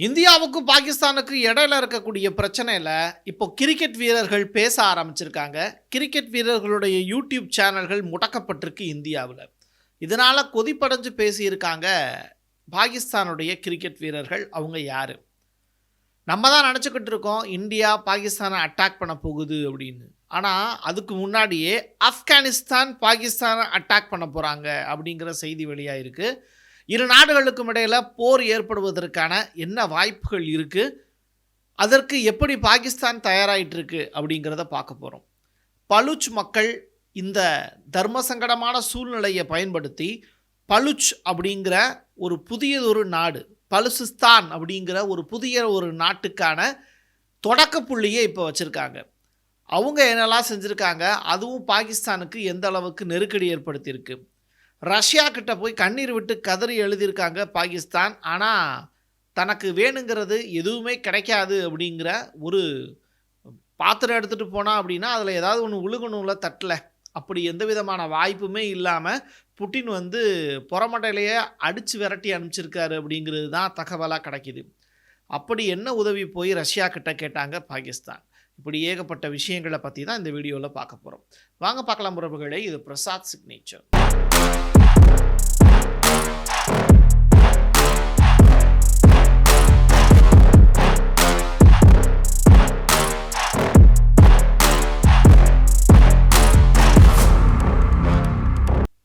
இந்தியாவுக்கும் பாகிஸ்தானுக்கும் இடையில இருக்கக்கூடிய பிரச்சனையில் இப்போ கிரிக்கெட் வீரர்கள் பேச ஆரம்பிச்சிருக்காங்க. கிரிக்கெட் வீரர்களுடைய யூடியூப் சேனல்கள் முடக்கப்பட்டிருக்கு இந்தியாவில். இதனால் கொதிப்படைஞ்சு பேசியிருக்காங்க பாகிஸ்தானுடைய கிரிக்கெட் வீரர்கள். அவங்க யார்? நம்ம தான் நினச்சிக்கிட்டு இருக்கோம் இந்தியா பாகிஸ்தானை அட்டாக் பண்ண போகுது அப்படின்னு. ஆனால் அதுக்கு முன்னாடியே ஆப்கானிஸ்தான் பாகிஸ்தானை அட்டாக் பண்ண போகிறாங்க அப்படிங்கிற செய்தி வெளியாக இருக்குது. இரு நாடுகளுக்கும் இடையில் போர் ஏற்படுவதற்கான என்ன வாய்ப்புகள் இருக்குது, அதற்கு எப்படி பாகிஸ்தான் தயாராகிட்டு இருக்கு அப்படிங்கிறத பார்க்க போகிறோம். பலுச் மக்கள் இந்த தர்ம சங்கடமான சூழ்நிலையை பயன்படுத்தி பலுச் அப்படிங்கிற ஒரு புதியதொரு நாடு, பலுசிஸ்தான் அப்படிங்கிற ஒரு புதிய ஒரு நாட்டுக்கான தொடக்க புள்ளியை இப்போ வச்சுருக்காங்க. அவங்க என்னெல்லாம் செஞ்சுருக்காங்க, அதுவும் பாகிஸ்தானுக்கு எந்த அளவுக்கு நெருக்கடி ஏற்படுத்தியிருக்கு. ரஷ்யா கிட்ட போய் கண்ணீர் விட்டு கதறி எழுதியிருக்காங்க பாகிஸ்தான். ஆனால் தனக்கு வேணுங்கிறது எதுவுமே கிடைக்காது அப்படிங்கிற ஒரு பாத்திரம் எடுத்துகிட்டு போனால் அப்படின்னா அதில் ஏதாவது ஒன்று உழுகணும்ல தட்டில், அப்படி எந்த விதமான வாய்ப்புமே இல்லாமல் புட்டின் புறமட்டையிலேயே அடித்து விரட்டி அனுப்பிச்சிருக்காரு அப்படிங்கிறது தான் தகவலாக கிடைக்கிது. அப்படி என்ன உதவி போய் ரஷ்யா கிட்ட கேட்டாங்க பாகிஸ்தான்? இப்படி ஏகப்பட்ட விஷயங்களை பற்றி தான் இந்த வீடியோவில் பார்க்க போகிறோம். வாங்க பார்க்கலாம் உறவுகளே. இது பிரசாத் சிக்னேச்சர்.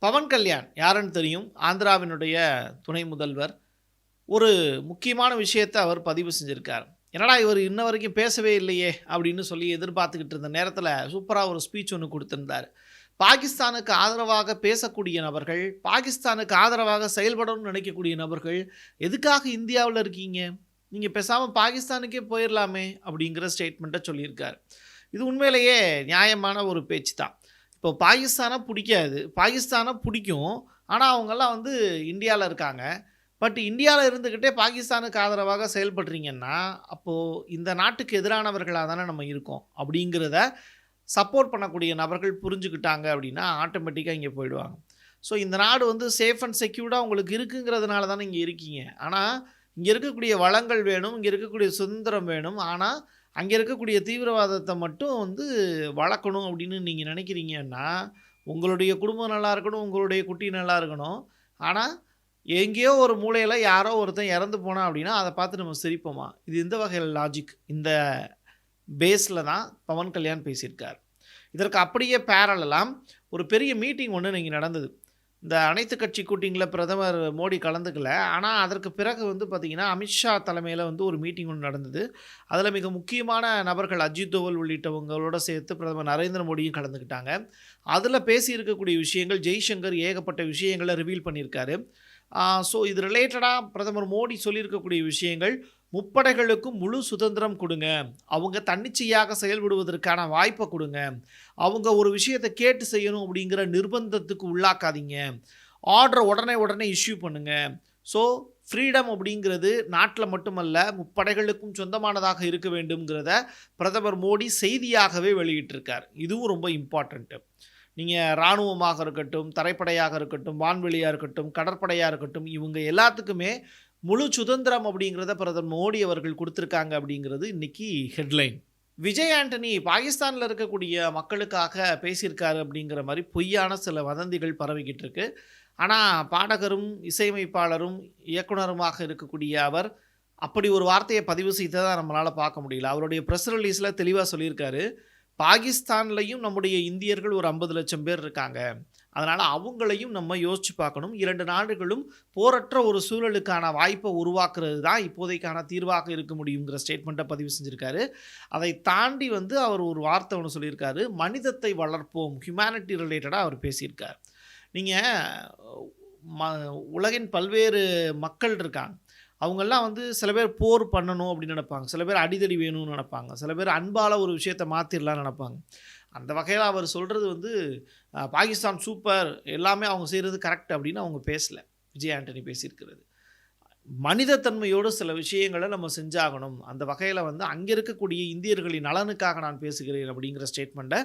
பவன் கல்யாண் யாருன்னு தெரியும்? ஆந்திராவினுடைய துணை முதல்வர். ஒரு முக்கியமான விஷயத்தை அவர் பதிவு செஞ்சுருக்கார். என்னடா இவர் இன்ன வரைக்கும் பேசவே இல்லையே அப்படின்னு சொல்லி எதிர்பார்த்துக்கிட்டு இருந்த நேரத்தில் சூப்பராக ஒரு ஸ்பீச் ஒன்று கொடுத்துருந்தார். பாகிஸ்தானுக்கு ஆதரவாக பேசக்கூடிய நபர்கள், பாகிஸ்தானுக்கு ஆதரவாக செயல்படணும்னு நினைக்கக்கூடிய நபர்கள் எதுக்காக இந்தியாவில் இருக்கீங்க? நீங்கள் பேசாமல் பாகிஸ்தானுக்கே போயிடலாமே அப்படிங்கிற ஸ்டேட்மெண்ட்டை சொல்லியிருக்கார். இது உண்மையிலேயே நியாயமான ஒரு பேச்சு தான். இப்போ பாகிஸ்தானை பிடிக்காது, பாகிஸ்தானை பிடிக்கும், ஆனால் அவங்கெல்லாம் இந்தியாவில் இருக்காங்க. பட் இந்தியாவில் இருந்துக்கிட்டே பாகிஸ்தானுக்கு ஆதரவாக செயல்படுறீங்கன்னா அப்போது இந்த நாட்டுக்கு எதிரானவர்களாக தானே நம்ம இருக்கோம் அப்படிங்கிறத சப்போர்ட் பண்ணக்கூடிய நபர்கள் புரிஞ்சுக்கிட்டாங்க அப்படின்னா ஆட்டோமேட்டிக்காக இங்கே போயிடுவாங்க. ஸோ இந்த நாடு சேஃப் அண்ட் செக்யூர்டாக உங்களுக்கு இருக்குங்கிறதுனால தானே இங்கே இருக்கீங்க. ஆனால் இங்கே இருக்கக்கூடிய வளங்கள் வேணும், இங்கே இருக்கக்கூடிய சுதந்திரம் வேணும், ஆனால் அங்கே இருக்கக்கூடிய தீவிரவாதத்தை மட்டும் வளர்க்கணும் அப்படின்னு நீங்கள் நினைக்கிறீங்கன்னா உங்களுடைய குடும்பம் நல்லா இருக்கணும், உங்களுடைய குட்டி நல்லா இருக்கணும். ஆனால் எங்கேயோ ஒரு மூலையில் யாரோ ஒருத்தன் இறந்து போனான் அப்படின்னா அதை பார்த்து நம்ம சிரிப்போமா? இது இந்த வகையில் லாஜிக். இந்த பேஸில் தான் பவன் கல்யாண் பேசியிருக்கார். இதற்கு அப்படியே பேரலாம் ஒரு பெரிய மீட்டிங் ஒன்று இன்றைக்கி நடந்தது. இந்த அனைத்து கட்சி கூட்டிங்கில் பிரதமர் மோடி கலந்துக்கல. ஆனால் அதற்கு பிறகு பார்த்திங்கன்னா அமித்ஷா தலைமையில் ஒரு மீட்டிங் ஒன்று நடந்தது. அதில் மிக முக்கியமான நபர்கள் அஜித் தோவல் உள்ளிட்டவங்களோட சேர்த்து பிரதமர் நரேந்திர மோடியும் கலந்துக்கிட்டாங்க. அதில் பேசியிருக்கக்கூடிய விஷயங்கள், ஜெய்சங்கர் ஏகப்பட்ட விஷயங்களை ரிவீல் பண்ணியிருக்காரு. ஸோ இது ரிலேட்டடாக பிரதமர் மோடி சொல்லியிருக்கக்கூடிய விஷயங்கள், முப்படைகளுக்கும் முழு சுதந்திரம் கொடுங்க, அவங்க தன்னிச்சையாக செயல்படுவதற்கான வாய்ப்பை கொடுங்க, அவங்க ஒரு விஷயத்தை கேட்டு செய்யணும் அப்படிங்கிற நிர்பந்தத்துக்கு உள்ளாக்காதீங்க, ஆர்டரை உடனே இஷ்யூ பண்ணுங்கள். ஸோ ஃப்ரீடம் அப்படிங்கிறது நாட்டில் மட்டுமல்ல முப்படைகளுக்கும் சொந்தமானதாக இருக்க வேண்டும்ங்கிறத பிரதமர் மோடி செய்தியாகவே வெளியிட்டிருக்கார். இதுவும் ரொம்ப இம்பார்ட்டண்ட்டு. நீங்கள் இராணுவமாக இருக்கட்டும், தரைப்படையாக இருக்கட்டும், வான்வெளியாக இருக்கட்டும், கடற்படையாக இருக்கட்டும், இவங்க எல்லாத்துக்குமே முழு சுதந்திரம் அப்படிங்கிறத பிரதமர் மோடி அவர்கள் கொடுத்துருக்காங்க அப்படிங்கிறது இன்றைக்கி ஹெட்லைன். விஜய் ஆண்டனி பாகிஸ்தானில் இருக்கக்கூடிய மக்களுக்காக பேசியிருக்காரு அப்படிங்கிற மாதிரி பொய்யான சில வதந்திகள் பரவிக்கிட்டு இருக்கு. ஆனால் பாடகரும் இசையமைப்பாளரும் இயக்குனருமாக இருக்கக்கூடிய அவர் அப்படி ஒரு வார்த்தையை பதிவு செய்ததாக நம்மளால் பார்க்க முடியல. அவருடைய ப்ரெஸ் ரிலீஸில் தெளிவாக சொல்லியிருக்காரு, பாகிஸ்தான்லையும் நம்முடைய இந்தியர்கள் ஒரு 50 லட்சம் பேர் இருக்காங்க, அதனால் அவங்களையும் நம்ம யோசித்து பார்க்கணும். 2 நாடுகளும் போரற்ற ஒரு சூழலுக்கான வாய்ப்பை உருவாக்குறது தான் இப்போதைக்கான தீர்வாக இருக்க முடியுங்கிற ஸ்டேட்மெண்ட்டை பதிவு செஞ்சுருக்காரு. அதை தாண்டி அவர் ஒரு வார்த்தை ஒன்று சொல்லியிருக்காரு, மனிதத்தை வளர்ப்போம், ஹியூமனிட்டி ரிலேட்டடாக அவர் பேசியிருக்கார். நீங்கள் உலகின் பல்வேறு மக்கள் இருக்காங்க, அவங்கெல்லாம் சில பேர் போர் பண்ணணும் அப்படின்னு நினைப்பாங்க, சில பேர் அடிதடி வேணும்னு நினைப்பாங்க, சில பேர் அன்பால் ஒரு விஷயத்தை மாற்றிடலான்னு நினைப்பாங்க. அந்த வகையில் அவர் சொல்கிறது பாகிஸ்தான் சூப்பர், எல்லாமே அவங்க செய்கிறது கரெக்ட் அப்படின்னு அவங்க பேசலை. விஜய் ஆண்டனி பேசியிருக்கிறது மனிதத்தன்மையோடு சில விஷயங்களை நம்ம செஞ்சாகணும். அந்த வகையில் அங்கே இருக்கக்கூடிய இந்தியர்களின் நலனுக்காக நான் பேசுகிறேன் அப்படிங்கிற ஸ்டேட்மெண்ட்டை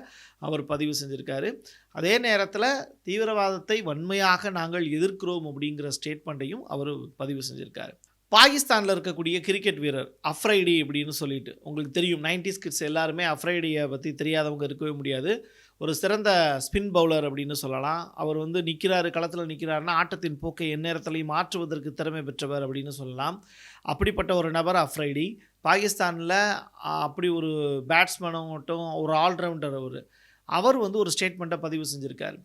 அவர் பதிவு செஞ்சுருக்காரு. அதே நேரத்தில் தீவிரவாதத்தை வன்மையாக நாங்கள் எதிர்க்கிறோம் அப்படிங்கிற ஸ்டேட்மெண்ட்டையும் அவர் பதிவு செஞ்சுருக்காரு. பாகிஸ்தானில் இருக்கக்கூடிய கிரிக்கெட் வீரர் அஃப்ரைடி அப்படின்னு சொல்லிட்டு உங்களுக்கு தெரியும். 90s கிட்ஸ் எல்லாருமே அஃப்ரைடியை பற்றி தெரியாதவங்க இருக்கவே முடியாது. ஒரு சிறந்த ஸ்பின் பவுலர் அப்படின்னு சொல்லலாம். அவர் வந்து நிற்கிறாரு, களத்தில் நிற்கிறாருன்னா ஆட்டத்தின் போக்கை எந்நேரத்திலையும் மாற்றுவதற்கு திறமை பெற்றவர் அப்படின்னு சொல்லலாம். அப்படிப்பட்ட ஒரு நபர் அஃப்ரைடி. பாகிஸ்தானில் அப்படி ஒரு பேட்ஸ்மேனும் மட்டும் ஒரு ஆல்ரவுண்டர் அவர் வந்து ஒரு ஸ்டேட்மெண்ட்டை பதிவு செஞ்சுருக்கார்.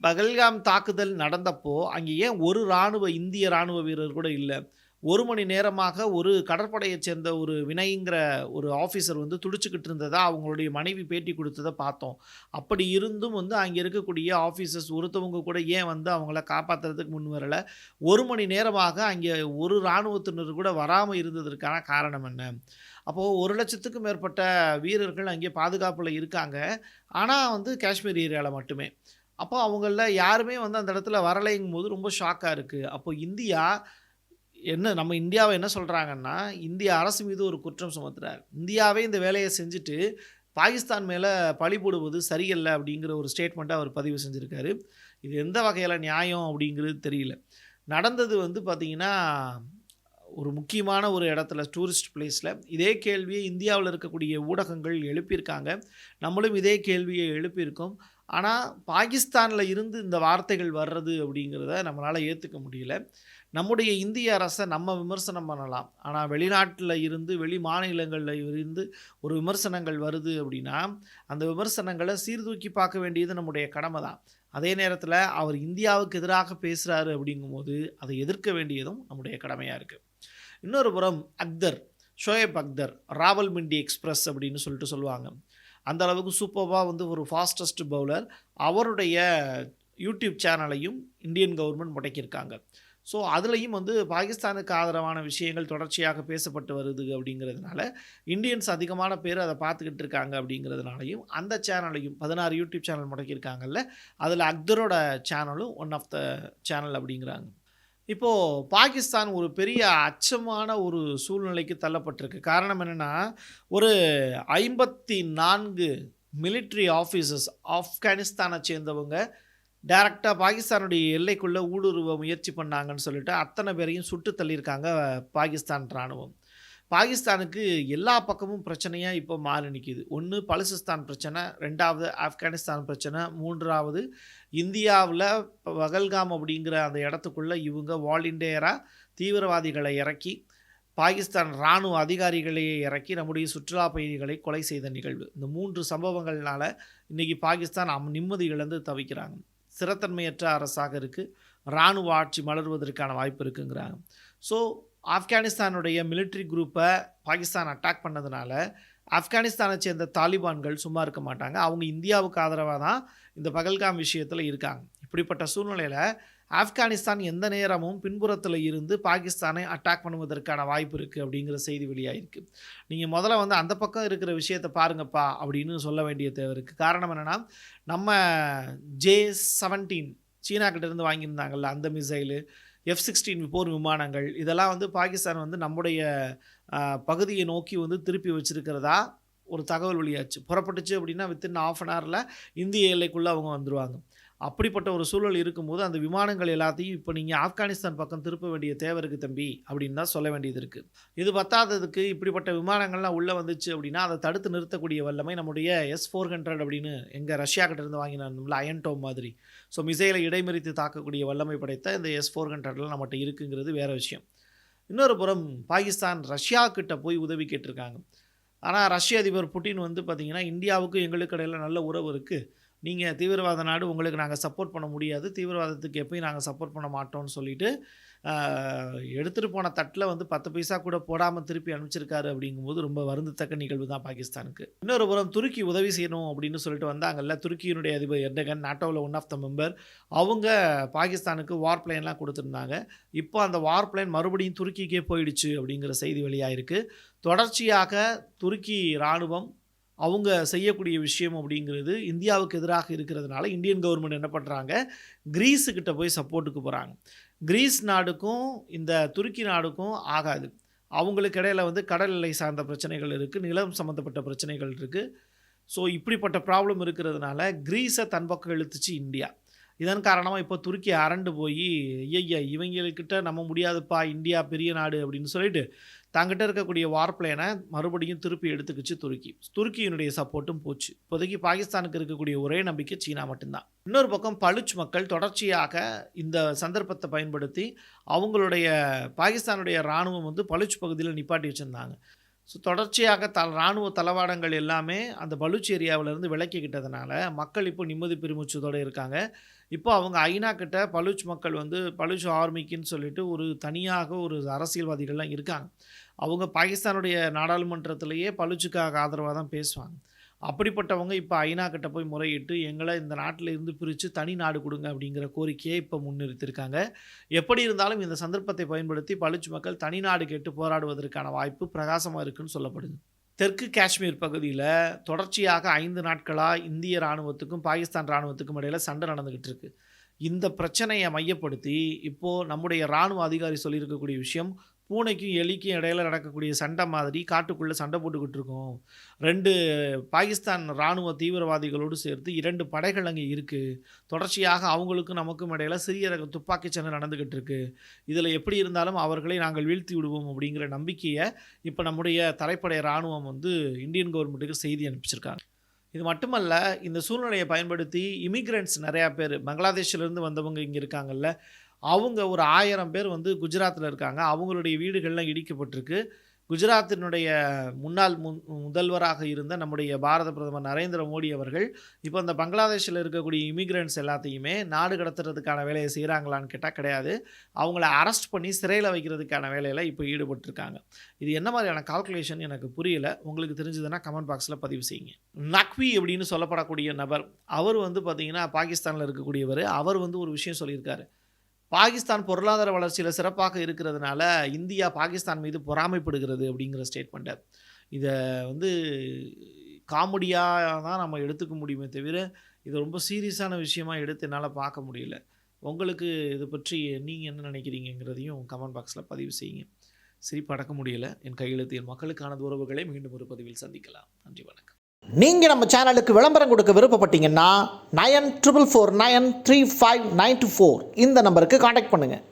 பகல்காம் தாக்குதல் நடந்தப்போ அங்கே ஏன் ஒரு இந்திய இராணுவ வீரர் கூட இல்லை. 1 மணி நேரமாக ஒரு கடற்படையைச் சேர்ந்த ஒரு வினய்ங்கிற ஒரு ஆஃபீஸர் வந்து துடிச்சுக்கிட்டு இருந்ததா அவங்களுடைய மனைவி பேட்டி கொடுத்ததை பார்த்தோம். அப்படி இருந்தும் வந்து அங்கே இருக்கக்கூடிய ஆஃபீஸர்ஸ் ஒருத்தவங்க கூட ஏன் வந்து அவங்கள காப்பாற்றுறதுக்கு முன் வரலை. 1 மணி நேரமாக அங்கே ஒரு இராணுவத்தினர் கூட வராமல் இருந்ததற்கான காரணம் என்ன? அப்போது 1,00,000க்கும் மேற்பட்ட வீரர்கள் அங்கே பாதுகாப்பில் இருக்காங்க. ஆனால் வந்து காஷ்மீர் ஏரியாவில் மட்டுமே. அப்போ அவங்களில் யாருமே வந்து அந்த இடத்துல வரலைங்கும் போது ரொம்ப ஷாக்காக இருக்குது. அப்போ நம்ம இந்தியாவை என்ன சொல்கிறாங்கன்னா, இந்திய அரசு மீது ஒரு குற்றம் சுமத்துறார். இந்தியாவே இந்த வேலையை செஞ்சுட்டு பாகிஸ்தான் மேலே பழி போடுவது சரியல்ல அப்படிங்கிற ஒரு ஸ்டேட்மெண்ட்டை அவர் பதிவு செஞ்சுருக்காரு. இது எந்த வகையில் நியாயம் அப்படிங்கிறது தெரியல. நடந்தது வந்து பார்த்திங்கன்னா, ஒரு முக்கியமான ஒரு இடத்துல டூரிஸ்ட் பிளேஸில் இதே கேள்வியை இந்தியாவில் இருக்கக்கூடிய ஊடகங்கள் எழுப்பியிருக்காங்க. நம்மளும் இதே கேள்வியை எழுப்பியிருக்கோம். ஆனால் பாகிஸ்தானில் இருந்து இந்த வார்த்தைகள் வர்றது அப்படிங்கிறத நம்மளால் ஏற்றுக்க முடியல. நம்முடைய இந்திய அரசை நம்ம விமர்சனம் பண்ணலாம். ஆனால் வெளிநாட்டில் இருந்து வெளி மாநிலங்களில் இருந்து ஒரு விமர்சனங்கள் வருது அப்படின்னா அந்த விமர்சனங்களை சீர்தூக்கி பார்க்க வேண்டியது நம்முடைய கடமை தான். அதே நேரத்தில் அவர் இந்தியாவுக்கு எதிராக பேசுகிறாரு அப்படிங்கும்போது அதை எதிர்க்க வேண்டியதும் நம்முடைய கடமையாக இருக்குது. இன்னொரு புறம் ஷோயப் அக்தர் ராவல்பிண்டி எக்ஸ்பிரஸ் அப்படின்னு சொல்லுவாங்க. அந்த அளவுக்கு சூப்பராக வந்து ஒரு ஃபாஸ்டஸ்ட் பவுலர். அவருடைய யூடியூப் சேனலையும் இந்தியன் கவர்மெண்ட் முடக்கியிருக்காங்க. ஸோ அதுலேயும் வந்து பாகிஸ்தானுக்கு ஆதரவான விஷயங்கள் தொடர்ச்சியாக பேசப்பட்டு வருது அப்படிங்கிறதுனால இந்தியன்ஸ் அதிகமான பேர் அதை பார்த்துக்கிட்டு இருக்காங்க. அப்படிங்கிறதுனாலையும் அந்த சேனலையும் 16 யூடியூப் சேனல் முடக்கியிருக்காங்கல்ல, அதில் அக்தரோட சேனலும் ஒன் ஆஃப் த சேனல் அப்படிங்கிறாங்க. இப்போது பாகிஸ்தான் ஒரு பெரிய அச்சமான ஒரு சூழ்நிலைக்கு தள்ளப்பட்டிருக்கு. காரணம் என்னென்னா, ஒரு 54 மிலிட்ரி ஆஃபீஸர்ஸ் ஆப்கானிஸ்தானை சேர்ந்தவங்க டைரெக்டாக பாகிஸ்தானுடைய எல்லைக்குள்ளே ஊடுருவ முயற்சி பண்ணாங்கன்னு சொல்லிட்டு அத்தனை பேரையும் சுட்டு தள்ளியிருக்காங்க பாகிஸ்தான் இராணுவம். பாகிஸ்தானுக்கு எல்லா பக்கமும் பிரச்சனையாக இப்போ மாறி நிற்கிது. ஒன்று பலுசிஸ்தான் பிரச்சனை, 2வது ஆப்கானிஸ்தான் பிரச்சனை, 3வது இந்தியாவில் பகல்காம் அப்படிங்கிற அந்த இடத்துக்குள்ளே இவங்க வாலண்டியராக தீவிரவாதிகளை இறக்கி பாகிஸ்தான் இராணுவ அதிகாரிகளையே இறக்கி நம்முடைய சுற்றுலா பயணிகளை கொலை செய்த நிகழ்வு. இந்த 3 சம்பவங்கள்னால இன்றைக்கி பாகிஸ்தான் நிம்மதி இழந்து தவிக்கிறாங்க. ஸ்திரத்தன்மையற்ற அரசாக இருக்குது. இராணுவ ஆட்சி மலர்வதற்கான வாய்ப்பு இருக்குங்கிறாங்க. ஸோ ஆப்கானிஸ்தானுடைய மிலிட்ரி குரூப்பை பாகிஸ்தான் அட்டாக் பண்ணதுனால ஆப்கானிஸ்தானை சேர்ந்த தாலிபான்கள் சும்மா இருக்க மாட்டாங்க. அவங்க இந்தியாவுக்கு ஆதரவாக தான் இந்த பகல்காம் விஷயத்தில் இருக்காங்க. இப்படிப்பட்ட சூழ்நிலையில் ஆப்கானிஸ்தான் எந்த நேரமும் பின்புறத்தில் இருந்து பாகிஸ்தானை அட்டாக் பண்ணுவதற்கான வாய்ப்பு இருக்குது அப்படிங்கிற செய்தி வெளியாகிருக்கு. நீங்கள் முதல்ல வந்து அந்த பக்கம் இருக்கிற விஷயத்தை பாருங்கப்பா அப்படின்னு சொல்ல வேண்டிய தேவை இருக்குது. காரணம் என்னென்னா, நம்ம J-17 சீனாக்கிட்டேருந்து வாங்கியிருந்தாங்கல்ல அந்த மிசைலு, F-16 போர் விமானங்கள், இதெல்லாம் வந்து பாகிஸ்தான் வந்து நம்முடைய பகுதியை நோக்கி வந்து திருப்பி வச்சுருக்கிறதா ஒரு தகவல் வெளியாச்சு. புறப்பட்டுச்சு அப்படின்னா வித்தின் ½ அன் ஹவரில் இந்திய எல்லைக்குள்ளே அவங்க வந்துடுவாங்க. அப்படிப்பட்ட ஒரு சூழல் இருக்கும்போது அந்த விமானங்கள் எல்லாத்தையும் இப்போ நீங்கள் ஆப்கானிஸ்தான் பக்கம் திருப்ப வேண்டிய தேவை இருக்குது தம்பி அப்படின்னு தான் சொல்ல வேண்டியது இருக்குது. இது பத்தாததுக்கு இப்படிப்பட்ட விமானங்கள்லாம் உள்ளே வந்துச்சு அப்படின்னா அதை தடுத்து நிறுத்தக்கூடிய வல்லமை நம்முடைய S-400 அப்படின்னு எங்கள் ரஷ்யாக்கிட்ட இருந்து வாங்கினோம்ல அயன்டோம் மாதிரி, ஸோ மிசைலை இடைமறித்து தாக்கக்கூடிய வல்லமை படைத்த இந்த S-400 நம்மகிட்ட இருக்குங்கிறது வேறு விஷயம். இன்னொரு புறம் பாகிஸ்தான் ரஷ்யாக்கிட்ட போய் உதவி கேட்டிருக்காங்க. ஆனால் ரஷ்ய அதிபர் புட்டின் வந்து பார்த்திங்கன்னா, இந்தியாவுக்கும் எங்களுக்கு இடையில் நல்ல உறவு இருக்குது, நீங்கள் தீவிரவாத நாடு, உங்களுக்கு நாங்கள் சப்போர்ட் பண்ண முடியாது, தீவிரவாதத்துக்கு எப்பயும் நாங்கள் சப்போர்ட் பண்ண மாட்டோம்னு சொல்லிட்டு எடுத்துகிட்டு போன தட்டில் வந்து 10 பைசா கூட போடாமல் திருப்பி அனுப்பிச்சிருக்காரு. அப்படிங்கும்போது ரொம்ப வருந்தத்தக்க நிகழ்வு தான் பாகிஸ்தானுக்கு. இன்னொரு புறம் துருக்கி உதவி செய்யணும் அப்படின்னு சொல்லிட்டு வந்தாங்கல்ல, துருக்கியினுடைய அதிபர் எர்டகன், நாட்டோவில் ஒன் ஆஃப் த மெம்பர், அவங்க பாகிஸ்தானுக்கு வார் பிளேன்லாம் கொடுத்துருந்தாங்க. இப்போ அந்த வார் பிளேன் மறுபடியும் துருக்கிக்கே போயிடுச்சு அப்படிங்கிற செய்தி வெளியாகிருக்கு. தொடர்ச்சியாக துருக்கி இராணுவம் அவங்க செய்யக்கூடிய விஷயம் அப்படிங்கிறது இந்தியாவுக்கு எதிராக இருக்கிறதுனால இந்தியன் கவர்மெண்ட் என்ன பண்ணுறாங்க, கிரீஸுக்கிட்ட போய் சப்போர்ட்டுக்கு போகிறாங்க. கிரீஸ் நாடுக்கும் இந்த துருக்கி நாடுக்கும் ஆகாது. அவங்களுக்கு இடையில் வந்து கடல் எல்லை சார்ந்த பிரச்சனைகள் இருக்குது, நிலம் சம்மந்தப்பட்ட பிரச்சனைகள் இருக்குது. ஸோ இப்படிப்பட்ட ப்ராப்ளம் இருக்கிறதுனால கிரீஸை தன் பக்கம் இழுத்துச்சு இந்தியா. இதன் காரணமாக இப்போ துருக்கி அரண்டு போய் ஐயா இவங்கக்கிட்ட நம்ம முடியாதுப்பா, இந்தியா பெரிய நாடு அப்படின்னு சொல்லிட்டு தங்கிட்ட இருக்கக்கூடிய வார் பிளேனை மறுபடியும் திருப்பி எடுத்துக்கிச்சு துருக்கி. துருக்கியினுடைய சப்போர்ட்டும் போச்சு. இப்போதைக்கு பாகிஸ்தானுக்கு இருக்கக்கூடிய ஒரே நம்பிக்கை சீனா மட்டும்தான். இன்னொரு பக்கம் பலுச் மக்கள் தொடர்ச்சியாக இந்த சந்தர்ப்பத்தை பயன்படுத்தி அவங்களுடைய பாகிஸ்தானுடைய இராணுவம் வந்து பலுச் பகுதியில் நிப்பாட்டி வச்சுருந்தாங்க. ஸோ தொடர்ச்சியாக இராணுவ தளவாடங்கள் எல்லாமே அந்த பலுச் ஏரியாவிலேருந்து விலக்கிக்கிட்டதுனால மக்கள் இப்போ நிம்மதி பெருமூச்சத்தோடு இருக்காங்க. இப்போ அவங்க ஐநா கிட்ட பலுச் மக்கள் வந்து பலுச் ஆர்மிக்குன்னு சொல்லிட்டு ஒரு தனியாக ஒரு அரசியல்வாதிகள்லாம் இருக்காங்க. அவங்க பாகிஸ்தானுடைய நாடாளுமன்றத்திலேயே பலுச்சுக்காக ஆதரவாக தான் பேசுவாங்க. அப்படிப்பட்டவங்க இப்போ ஐநா கிட்ட போய் முறையிட்டு எங்களை இந்த நாட்டில் இருந்து பிரித்து தனி நாடு கொடுங்க அப்படிங்கிற கோரிக்கையை இப்போ முன்னிறுத்தியிருக்காங்க. எப்படி இருந்தாலும் இந்த சந்தர்ப்பத்தை பயன்படுத்தி பலுச் மக்கள் தனி நாடு கேட்டு போராடுவதற்கான வாய்ப்பு பிரகாசமாக இருக்குன்னு சொல்லப்படுது. தெற்கு காஷ்மீர் பகுதியில் தொடர்ச்சியாக 5 நாட்களாக இந்திய இராணுவத்துக்கும் பாகிஸ்தான் இராணுவத்துக்கும் இடையில் சண்டை நடந்துக்கிட்டு இருக்கு. இந்த பிரச்சனையை மையப்படுத்தி இப்போது நம்முடைய இராணுவ அதிகாரி சொல்லியிருக்கக்கூடிய விஷயம், பூனைக்கும் எலிக்கும் இடையில் நடக்கக்கூடிய சண்டை மாதிரி காட்டுக்குள்ளே சண்டை போட்டுக்கிட்டு இருக்கோம். 2 பாகிஸ்தான் இராணுவ தீவிரவாதிகளோடு சேர்த்து 2 படைகள் அங்கே இருக்குது. தொடர்ச்சியாக அவங்களுக்கும் நமக்கும் இடையில் சிறிய ரக துப்பாக்கி சண்டை நடந்துக்கிட்டு இருக்குது. இதில் எப்படி இருந்தாலும் அவர்களை நாங்கள் வீழ்த்தி விடுவோம் அப்படிங்கிற நம்பிக்கையை இப்போ நம்முடைய தரைப்படை இராணுவம் வந்து இந்தியன் கவர்மெண்ட்டுக்கு செய்தி அனுப்பிச்சிருக்காங்க. இது மட்டுமல்ல, இந்த சூழ்நிலையை பயன்படுத்தி இமிக்ரெண்ட்ஸ் நிறையா பேர் பங்களாதேஷிலேருந்து வந்தவங்க இங்கே இருக்காங்கல்ல, அவங்க ஒரு 1000 பேர் வந்து குஜராத்தில் இருக்காங்க. அவங்களுடைய வீடுகள்லாம் இடிக்கப்பட்டிருக்கு. குஜராத்தினுடைய முன்னாள் முதல்வராக இருந்த நம்முடைய பாரத பிரதமர் நரேந்திர மோடி அவர்கள் இப்போ அந்த பங்களாதேஷில் இருக்கக்கூடிய இமிக்ரெண்ட்ஸ் எல்லாத்தையுமே நாடு கடத்துறதுக்கான வேலையை செய்கிறாங்களான்னு கேட்டால் கிடையாது. அவங்கள அரெஸ்ட் பண்ணி சிறையில் வைக்கிறதுக்கான வேலையில் இப்போ ஈடுபட்டிருக்காங்க. இது என்ன மாதிரியான கால்குலேஷன் எனக்கு புரியல. உங்களுக்கு தெரிஞ்சதுன்னா கமெண்ட் பாக்ஸில் பதிவு செய்யுங்க. நக்வி அப்படின்னு சொல்லப்படக்கூடிய நபர், அவர் வந்து பார்த்திங்கன்னா பாகிஸ்தானில் இருக்கக்கூடியவர். அவர் வந்து ஒரு விஷயம் சொல்லியிருக்காரு. பாகிஸ்தான் பொருளாதார வளர்ச்சியில் சிறப்பாக இருக்கிறதுனால இந்தியா பாகிஸ்தான் மீது பொறாமைப்படுகிறது அப்படிங்கிற ஸ்டேட்மெண்ட்டை. இதை வந்து காமெடியாக தான் நம்ம எடுத்துக்க முடியுமே தவிர இது ரொம்ப சீரியஸான விஷயமாக எடுத்து என்னால் பார்க்க முடியல. உங்களுக்கு இதை பற்றி நீங்கள் என்ன நினைக்கிறீங்கிறதையும் கமெண்ட் பாக்ஸில் பதிவு செய்யுங்க. சிரிப்படக்க முடியல. என் கையெழுத்து என் மக்களுக்கான உறவுகளை மீண்டும் ஒரு பதிவில் சந்திக்கலாம். நன்றி, வணக்கம். நீங்கள் நம்ம சேனலுக்கு விளம்பரம் கொடுக்க விருப்பப்பட்டீங்கன்னா 9449359294 இந்த நம்பருக்கு காண்டாக்ட் பண்ணுங்கள்.